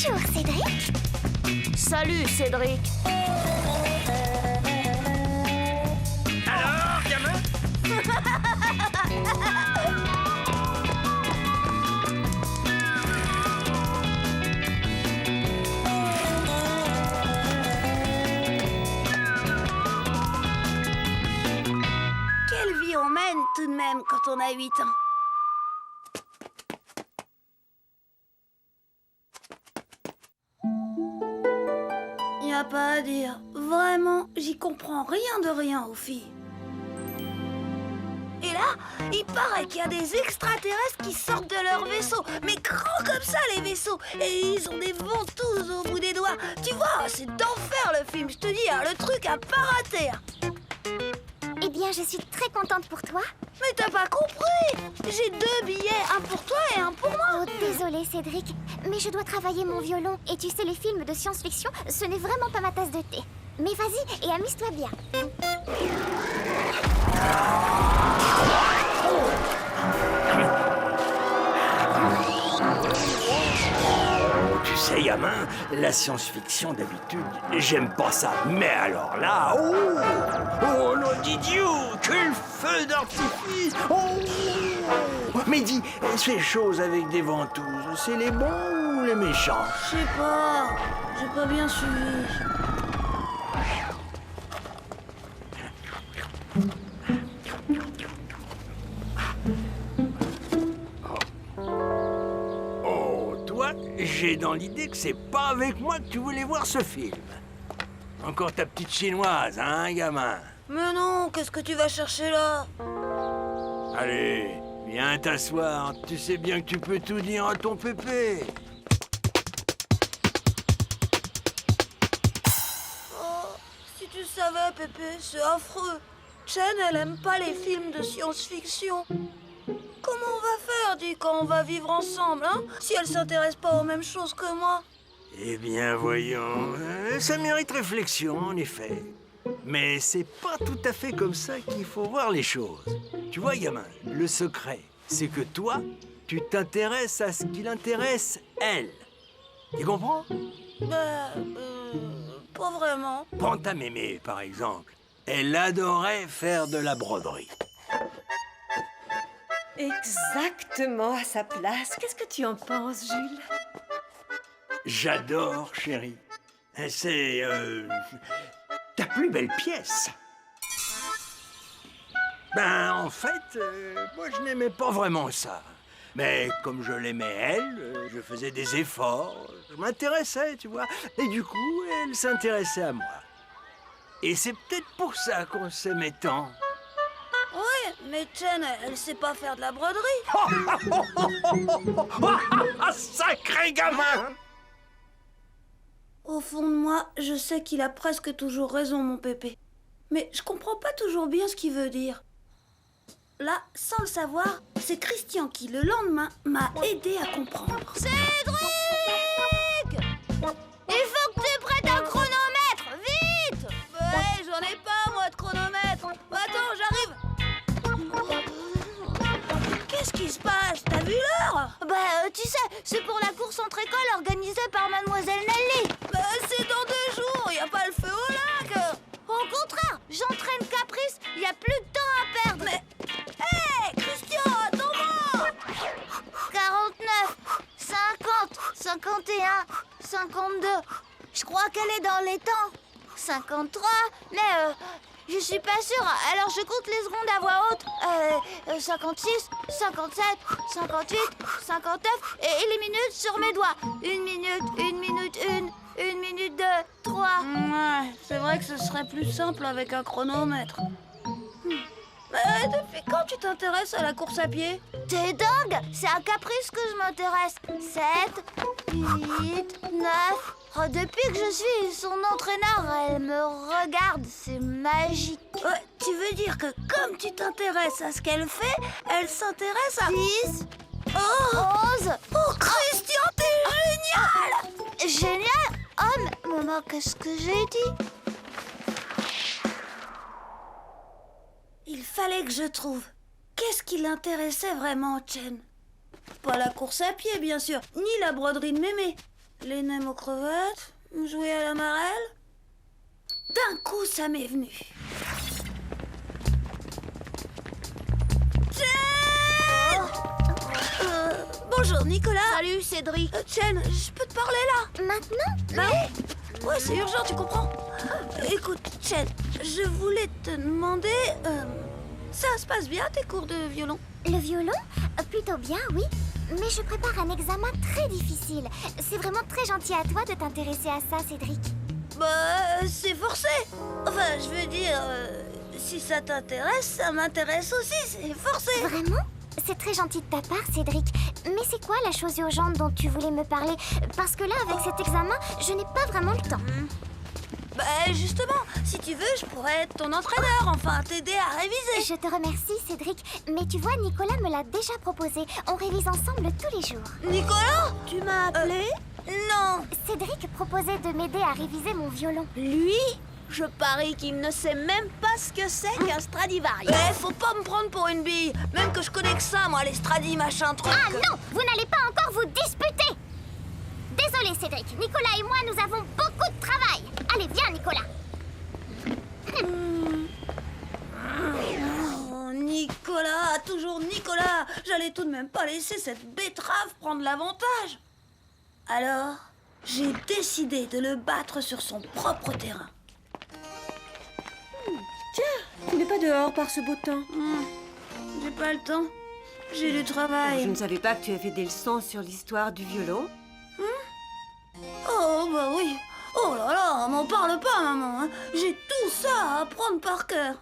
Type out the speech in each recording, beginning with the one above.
Bonjour, Cédric. Salut, Cédric. Alors, gamin? Quelle vie on mène tout de même quand on a 8 ans. Y a pas à dire. Vraiment, j'y comprends rien de rien aux filles. Et là, il paraît qu'il y a des extraterrestres qui sortent de leur vaisseau. Mais grands comme ça, les vaisseaux. Et ils ont des ventouses au bout des doigts. Tu vois, c'est d'enfer le film, je te dis, hein, le truc à pas rater. Eh bien, je suis très contente pour toi. Mais t'as pas compris. J'ai 2 billets, un pour toi et un pour moi. Oh, désolé, Cédric, mais je dois travailler mon violon. Et tu sais, les films de science-fiction, ce n'est vraiment pas ma tasse de thé. Mais vas-y et amuse-toi bien. Tu sais, gamin, la science-fiction d'habitude, j'aime pas ça. Mais alors là, oh, nom d'idiot, quel feu d'artifice! Oh, mais dis, ces choses avec des ventouses, c'est les bons ou les méchants? Je sais pas, j'ai pas bien suivi. Oh, toi, j'ai dans l'idée que c'est pas avec moi que tu voulais voir ce film. Encore ta petite chinoise, hein, gamin? Mais non, qu'est-ce que tu vas chercher là? Allez, viens t'asseoir. Tu sais bien que tu peux tout dire à ton pépé. Oh, si tu savais, Pépé, c'est affreux. Chen, elle aime pas les films de science-fiction. Comment on va faire, dis, quand on va vivre ensemble, hein? Si elle s'intéresse pas aux mêmes choses que moi. Eh bien, voyons, ça mérite réflexion, en effet. Mais c'est pas tout à fait comme ça qu'il faut voir les choses. Tu vois, gamin, le secret, c'est que toi, tu t'intéresses à ce qui l'intéresse, elle. Tu comprends? Pas vraiment. Prends ta mémé, par exemple. Elle adorait faire de la broderie. Exactement à sa place. Qu'est-ce que tu en penses, Jules? J'adore, chérie. C'est, ta plus belle pièce. Ben, en fait, moi, je n'aimais pas vraiment ça. Mais comme je l'aimais elle, je faisais des efforts, je m'intéressais, tu vois. Et du coup, elle s'intéressait à moi. Et c'est peut-être pour ça qu'on s'aimait tant. Ouais, mais Chen, elle sait pas faire de la broderie. Sacré gamin! Au fond de moi, je sais qu'il a presque toujours raison, mon Pépé. Mais je comprends pas toujours bien ce qu'il veut dire. Là, sans le savoir, c'est Christian qui, le lendemain, m'a aidé à comprendre. Cédric! Il faut que tu prêtes un chronomètre, vite! Ouais, j'en ai pas, moi, de chronomètre. Attends, j'arrive. Qu'est-ce qui se passe? T'as vu l'heure? Tu sais, c'est pour la course entre écoles organisée par Mademoiselle Nelly. C'est dans 2 jours, y a pas le feu au lac. Au contraire, j'entraîne Caprice, il y a plus de temps à perdre. Mais... Hé, Christian, attends-moi! 49, 50, 51, 52. Je crois qu'elle est dans les temps. 53, mais je suis pas sûre. Alors je compte les secondes à voix haute. 56, 57, 58, 59 et les minutes sur mes doigts. 1 minute, 1 minute 1, 1 minute 2, 3. Ouais, c'est vrai que ce serait plus simple avec un chronomètre. Mais depuis quand tu t'intéresses à la course à pied? T'es dingue? C'est à Caprice que je m'intéresse. 7, 8, 9. Oh, depuis que je suis son entraîneur, elle me regarde. C'est magique. Ouais, tu veux dire que comme tu t'intéresses à ce qu'elle fait, elle s'intéresse à... 10, Oh 11. Oh, Christian, t'es génial! Génial. Oh, mais maman, qu'est-ce que j'ai dit? Il fallait que je trouve. Qu'est-ce qui l'intéressait vraiment, Chen? Pas la course à pied, bien sûr, ni la broderie de mémé. Les nems aux crevettes, jouer à la marelle. D'un coup, ça m'est venu. Chen! Bonjour, Nicolas. Salut, Cédric. Chen, je peux te parler là? Maintenant? Bah oui. Ouais, c'est urgent, tu comprends? Écoute, Chen, je voulais te demander... ça se passe bien, tes cours de violon? Le violon? Plutôt bien, oui. Mais je prépare un examen très difficile. C'est vraiment très gentil à toi de t'intéresser à ça, Cédric. Bah, c'est forcé. Enfin, je veux dire, si ça t'intéresse, ça m'intéresse aussi, c'est forcé. Vraiment? C'est très gentil de ta part, Cédric. Mais c'est quoi la chose urgente dont tu voulais me parler? Parce que là, avec cet examen, je n'ai pas vraiment le temps. Bah, justement, si tu veux, je pourrais être ton entraîneur, enfin, t'aider à réviser. Je te remercie, Cédric. Mais tu vois, Nicolas me l'a déjà proposé. On révise ensemble tous les jours. Nicolas? Tu m'as appelé? Non. Cédric proposait de m'aider à réviser mon violon. Lui, je parie qu'il ne sait même pas ce que c'est qu'un Stradivarius. Eh, faut pas me prendre pour une bille. Même que je connais que ça, moi, les Stradi, machin, truc. Ah non! Vous n'allez pas encore vous disputer! Désolé, Cédric. Nicolas et moi, nous avons beaucoup de travail. Allez, viens, Nicolas. Oh, Nicolas, toujours Nicolas. J'allais tout de même pas laisser cette betterave prendre l'avantage. Alors, j'ai décidé de le battre sur son propre terrain. Tu n'es pas dehors par ce beau temps. J'ai pas le temps. J'ai du travail. Je ne savais pas que tu avais des leçons sur l'histoire du violon. Oh, bah oui. Oh là là, m'en parle pas, maman. Hein. J'ai tout ça à apprendre par cœur.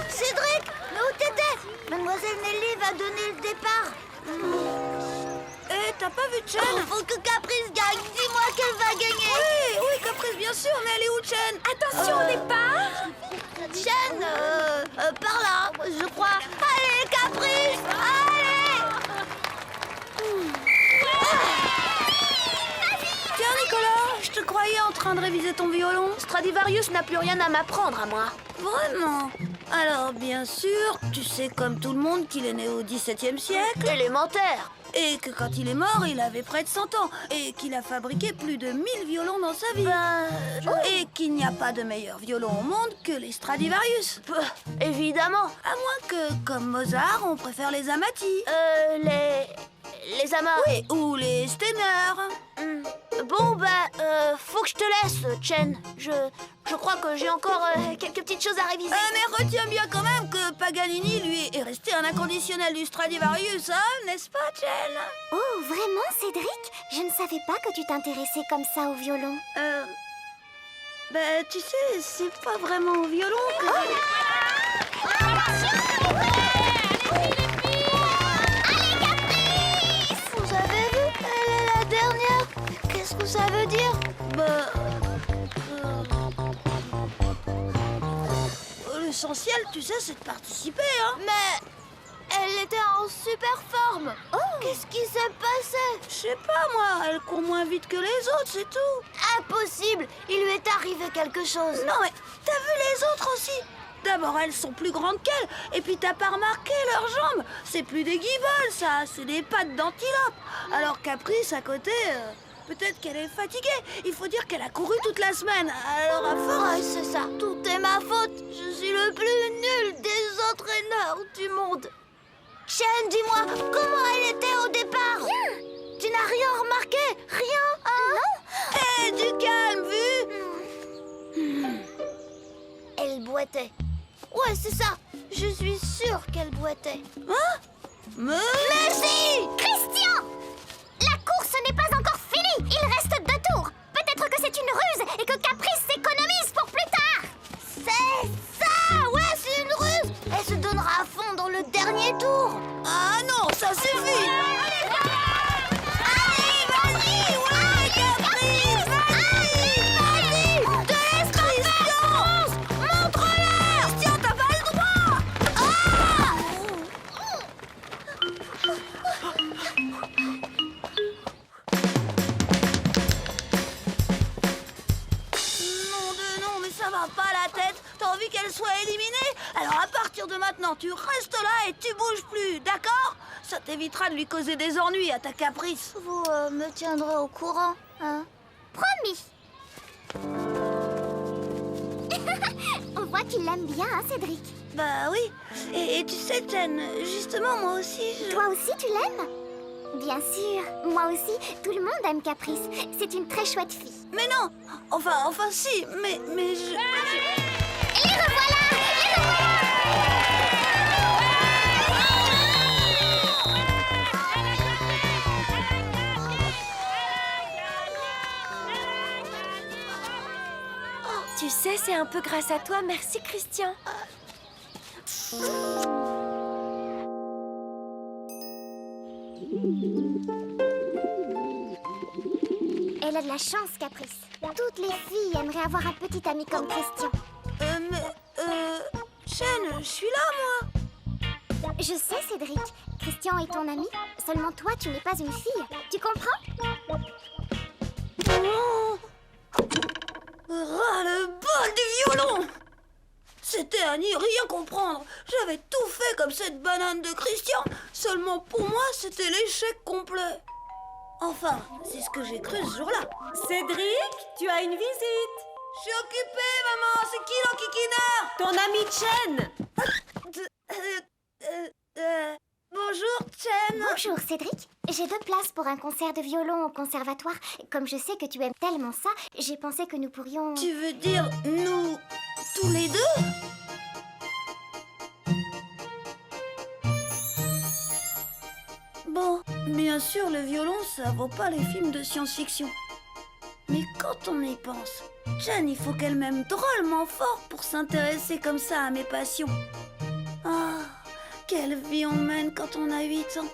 Cédric, mais où t'étais? Mademoiselle Nelly va donner le départ. Eh, t'as pas vu Chen? Faut que Caprice gagne. Dis-moi qu'elle va gagner. Oui, Caprice, bien sûr, mais elle est où, Chen? Attention au départ. Chen, par là, je crois. Allez, Caprice, allez. Tiens, Nicolas, je te croyais en train de réviser ton violon. Stradivarius n'a plus rien à m'apprendre à moi. Vraiment? Alors, bien sûr, tu sais comme tout le monde qu'il est né au XVIIe siècle Élémentaire. et que quand il est mort, il avait près de 100 ans et qu'il a fabriqué plus de 1000 violons dans sa vie. Et qu'il n'y a pas de meilleur violon au monde que les Stradivarius. Évidemment. À moins que, comme Mozart, on préfère les Amati. Les amas. Oui, ou les Steiner. Bon, faut que je te laisse, Chen. Je crois que j'ai encore quelques petites choses à réviser. Mais retiens bien quand même que Paganini, lui, est resté un inconditionnel du Stradivarius, hein, n'est-ce pas, Chen? Oh, vraiment, Cédric? Je ne savais pas que tu t'intéressais comme ça au violon. Tu sais, c'est pas vraiment au violon que... Vous avez vu? Elle est la dernière. Qu'est-ce que ça veut dire? L'essentiel, tu sais, c'est de participer, hein. Mais elle était en super forme. Qu'est-ce qui s'est passé? Je sais pas, moi, elle court moins vite que les autres, c'est tout. Impossible. Il lui est arrivé quelque chose. Non, mais t'as vu les autres aussi? D'abord, elles sont plus grandes qu'elles, et puis t'as pas remarqué leurs jambes? C'est plus des guivolles, ça, c'est des pattes d'antilope. Alors Caprice, à côté, peut-être qu'elle est fatiguée. Il faut dire qu'elle a couru toute la semaine, alors à force... Ouais, c'est ça. Tout est ma faute. Je suis le plus nul des entraîneurs du monde. Chen, dis-moi, comment elle était au départ? Tu n'as rien remarqué? Rien? Non. Eh, du calme, vu? Elle boitait. Ouais, c'est ça. Je suis sûre qu'elle boitait. Mais... Merci. Christian! La course n'est pas encore finie! Il reste 2 tours! Peut-être que c'est une ruse et que Caprice s'économise pour plus tard! C'est ça. Ouais, c'est une ruse. Elle se donnera à fond dans le dernier tour. Ah non, ça suffit! Allez, vas-y. Ouais, Caprice. Vas-y. Te laisse pas faire. Montre-leur. Christian, t'as pas le droit! Non, mais ça va pas la tête. T'as envie qu'elle soit éliminée? Alors à partir de maintenant, tu restes là et tu bouges plus, d'accord? Ça t'évitera de lui causer des ennuis à ta caprice. Vous me tiendrez au courant, hein? Promis. On voit qu'il l'aime bien, hein, Cédric. Bah oui. Et tu sais, Jen, justement, moi aussi, Toi aussi, tu l'aimes? Bien sûr, moi aussi. Tout le monde aime Caprice. C'est une très chouette fille. Mais non. Enfin si, mais je... Et les revoilà! Les revoilà! Tu sais, c'est un peu grâce à toi. Merci, Christian. Elle a de la chance, Caprice. Toutes les filles aimeraient avoir un petit ami comme Christian. Jen, je suis là, moi. Je sais, Cédric. Christian est ton ami. Seulement toi, tu n'es pas une fille. Tu comprends? Oh, ras-le-bol du violon! C'était à n'y rien comprendre. J'avais tout fait comme cette banane de Christian. Seulement pour moi, c'était l'échec complet. Enfin, c'est ce que j'ai cru ce jour-là. Cédric, tu as une visite. Je suis occupée, maman. C'est qui l'enquiquineur? Ton ami Chen. Bonjour, Chen. Bonjour, Cédric. J'ai 2 places pour un concert de violon au conservatoire. Comme je sais que tu aimes tellement ça, j'ai pensé que nous pourrions... Tu veux dire nous tous les deux? Bon, bien sûr, le violon, ça vaut pas les films de science-fiction. Mais quand on y pense, Jen, il faut qu'elle m'aime drôlement fort pour s'intéresser comme ça à mes passions. Ah, quelle vie on mène quand on a 8 ans.